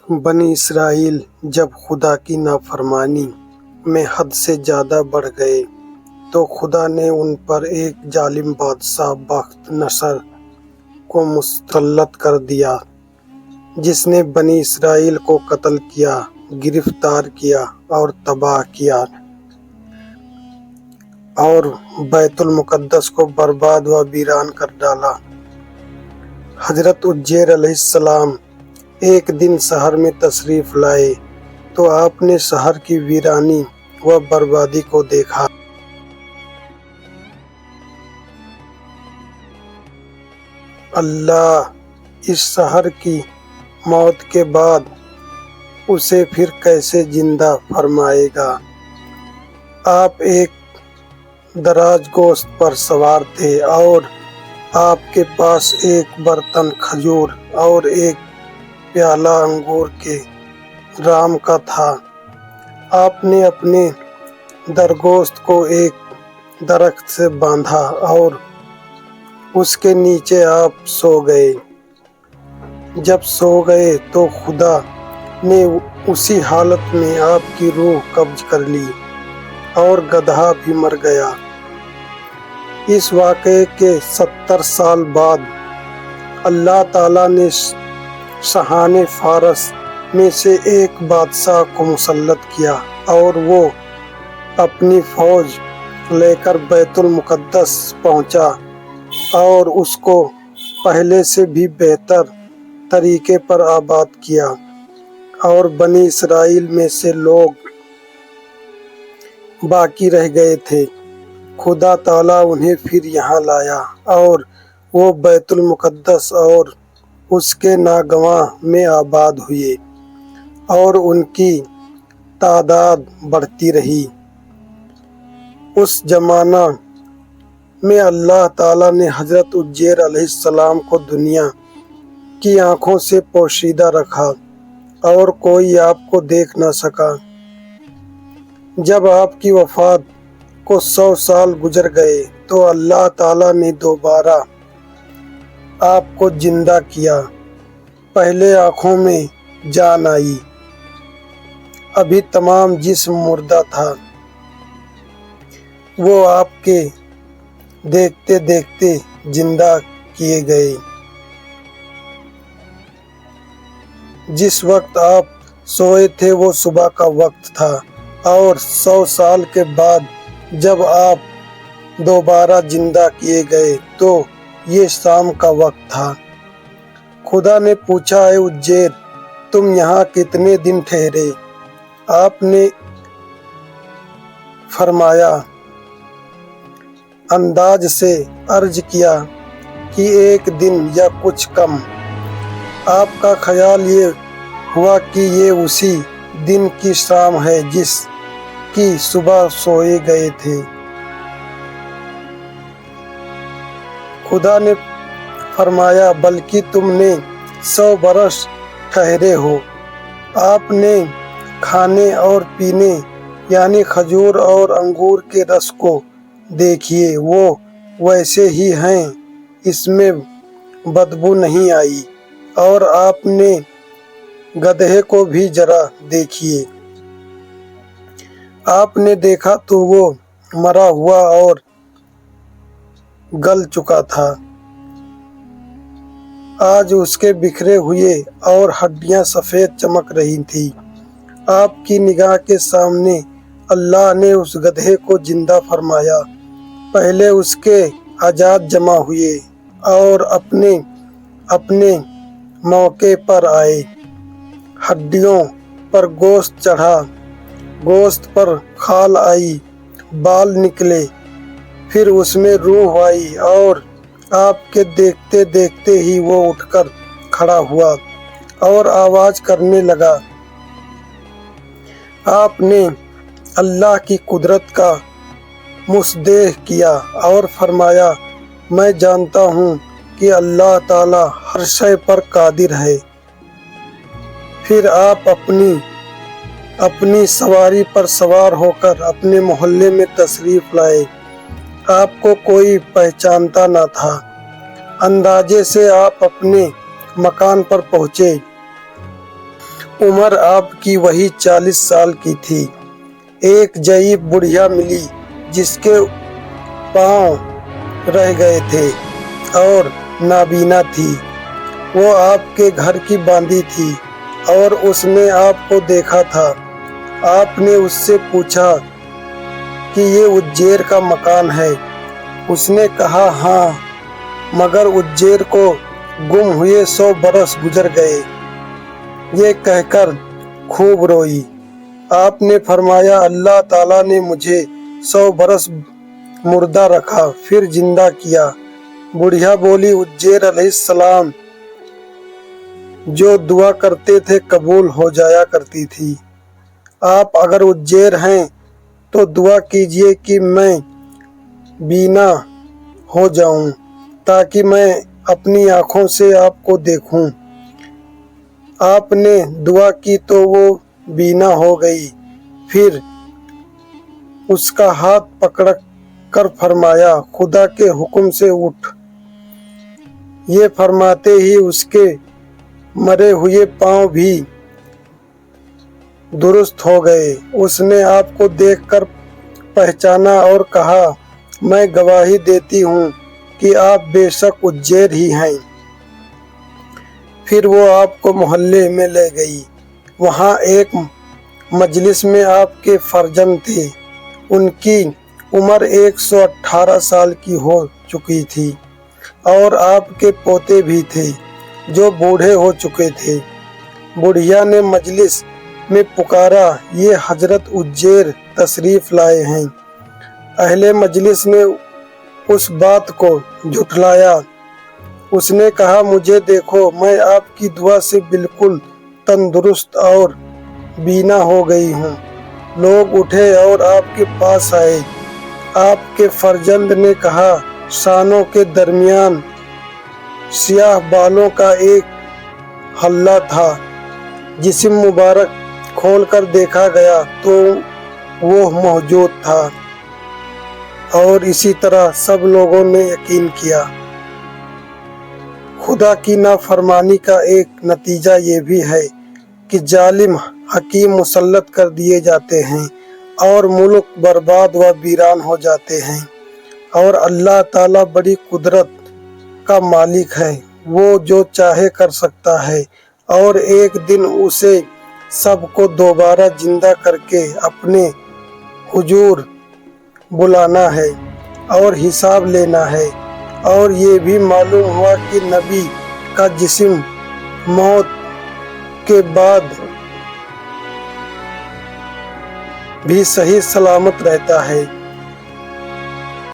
بنی اسرائیل جب خدا کی نافرمانی میں حد سے زیادہ بڑھ گئے تو خدا نے ان پر ایک ظالم بادشاہ بخت نصر کو مسلط کر دیا، جس نے بنی اسرائیل کو قتل کیا، گرفتار کیا اور تباہ کیا، اور بیت المقدس کو برباد و ویران کر ڈالا۔ حضرت عزیر علیہ السلام ایک دن شہر میں تشریف لائے تو آپ نے شہر کی ویرانی و بربادی کو دیکھا۔ اللہ اس شہر کی موت کے بعد اسے پھر کیسے زندہ فرمائے گا؟ آپ ایک دراز گوشت پر سوار تھے اور آپ کے پاس ایک برتن کھجور اور ایک پیالہ انگور کے رام کا تھا۔ آپ نے اپنے درگوشت کو ایک درخت سے باندھا اور اس کے نیچے آپ سو گئے۔ جب سو گئے تو خدا نے اسی حالت میں آپ کی روح قبض کر لی اور گدھا بھی مر گیا۔ اس واقعے کے 70 سال بعد اللہ تعالیٰ نے شاہان فارس میں سے ایک بادشاہ کو مسلط کیا اور وہ اپنی فوج لے کر بیت المقدس پہنچا اور اس کو پہلے سے بھی بہتر طریقے پر آباد کیا، اور بنی اسرائیل میں سے لوگ باقی رہ گئے تھے۔ خدا تعالیٰ انہیں پھر یہاں لایا اور وہ بیت المقدس اور اس کے ناگواں میں آباد ہوئے اور ان کی تعداد بڑھتی رہی۔ اس زمانہ میں اللہ تعالیٰ نے حضرت عزیر علیہ السلام کو دنیا کی آنکھوں سے پوشیدہ رکھا اور کوئی آپ کو دیکھ نہ سکا۔ جب آپ کی وفات کو 100 سال گزر گئے تو اللہ تعالیٰ نے دوبارہ آپ کو زندہ کیا۔ پہلے آنکھوں میں جان آئی، ابھی تمام جسم مردہ تھا۔ وہ آپ کے دیکھتے دیکھتے زندہ کیے گئے۔ جس وقت آپ سوئے تھے وہ صبح کا وقت تھا، اور 100 سال کے بعد جب آپ دوبارہ زندہ کیے گئے تو یہ شام کا وقت تھا۔ خدا نے پوچھا، اے عزیر، تم یہاں کتنے دن ٹھہرے؟ آپ نے فرمایا، انداز سے عرض کیا کہ 1 دن یا کچھ کم۔ آپ کا خیال یہ ہوا کہ یہ اسی دن کی شام ہے جس کی صبح سوئے گئے تھے۔ خدا نے فرمایا، بلکہ تم نے 100 برس ٹھہرے ہو۔ آپ نے کھانے اور پینے یعنی کھجور اور انگور کے رس کو دیکھیے، وہ ویسے ہی ہیں، اس میں بدبو نہیں آئی، اور آپ نے گدھے کو بھی ذرا دیکھیے۔ آپ نے دیکھا تو وہ مرا ہوا اور گل چکا تھا۔ آج اس کے بکھرے ہوئے اور ہڈیاں سفید چمک رہی تھیں۔ آپ کی نگاہ کے سامنے اللہ نے اس گدھے کو زندہ فرمایا۔ پہلے اس کے اعضاء جمع ہوئے اور اپنے اپنے موقع پر آئے۔ ہڈیوں پر گوشت چڑھا، گوشت پر کھال آئی، بال نکلے، پھر اس میں روح آئی، اور آپ کے دیکھتے دیکھتے ہی وہ اٹھ کر کھڑا ہوا اور آواز کرنے لگا۔ آپ نے اللہ کی قدرت کا مصداق کیا اور فرمایا، میں جانتا ہوں کہ اللہ تعالیٰ ہر شے پر قادر ہے۔ پھر آپ اپنی سواری پر سوار ہو کر اپنے محلے میں تشریف لائے۔ آپ کو کوئی پہچانتا نہ تھا۔ اندازے سے آپ اپنے مکان پر پہنچے عمر آپ کی وہی 40 سال کی تھی۔ ایک ضعیف بڑھیا ملی جس کے پاؤں رہ گئے تھے اور نابینا تھی۔ وہ آپ کے گھر کی باندھی تھی اور اس نے آپ کو دیکھا تھا۔ آپ نے اس سے پوچھا کہ یہ اجیر کا مکان ہے؟ اس نے کہا ہاں، مگر اجیر کو گم ہوئے 100 برس گزر گئے۔ یہ کہہ کر خوب روئی۔ آپ نے فرمایا اللہ تعالیٰ نے مجھے 100 برس مردہ رکھا پھر زندہ کیا۔ بڑھیا بولی اجیر علیہ السلام جو دعا کرتے تھے قبول ہو جایا کرتی تھی۔ آپ اگر اجیر ہیں تو دعا کیجیے کہ میں بینا ہو جاؤں تاکہ میں اپنی آنکھوں سے آپ کو دیکھوں۔ آپ نے دعا کی تو وہ بینا ہو گئی۔ پھر اس کا ہاتھ پکڑ کر فرمایا خدا کے حکم سے اٹھ۔ یہ فرماتے ہی اس کے مرے ہوئے پاؤں بھی درست ہو گئے۔ اس نے آپ کو دیکھ کر پہچانا اور کہا میں گواہی دیتی ہوں کہ آپ بے شک اجیر ہی ہیں۔ پھر وہ آپ کو محلے میں لے گئی۔ وہاں ایک مجلس میں آپ کے فرزند تھے۔ ان کی عمر 118 سال کی ہو چکی تھی اور آپ کے پوتے بھی تھے جو بوڑھے ہو چکے تھے۔ بڑھیا نے مجلس میں پکارا یہ حضرت اجیر تشریف لائے ہیں۔ اہل مجلس نے اس بات کو جھٹلایا۔ اس نے کہا مجھے دیکھو میں آپ کی دعا سے بالکل تندرست اور بینا ہو گئی ہوں۔ لوگ اٹھے اور آپ کے پاس آئے۔ آپ کے فرزند نے کہا شانوں کے درمیان سیاہ بالوں کا ایک حلہ تھا۔ جسم مبارک کھول کر دیکھا گیا تو وہ موجود تھا اور اسی طرح سب لوگوں نے یقین کیا۔ خدا کی نافرمانی کا ایک نتیجہ یہ بھی ہے کہ ظالم حکیم مسلط کر دیے جاتے ہیں اور ملک برباد و ویران ہو جاتے ہیں، اور اللہ تعالیٰ بڑی قدرت کا مالک ہے۔ وہ جو چاہے کر سکتا ہے اور ایک دن اسے سب کو دوبارہ زندہ کر کے اپنے حضور بلانا ہے اور حساب لینا ہے۔ اور یہ بھی معلوم ہوا کہ نبی کا جسم موت کے بعد بھی صحیح سلامت رہتا ہے۔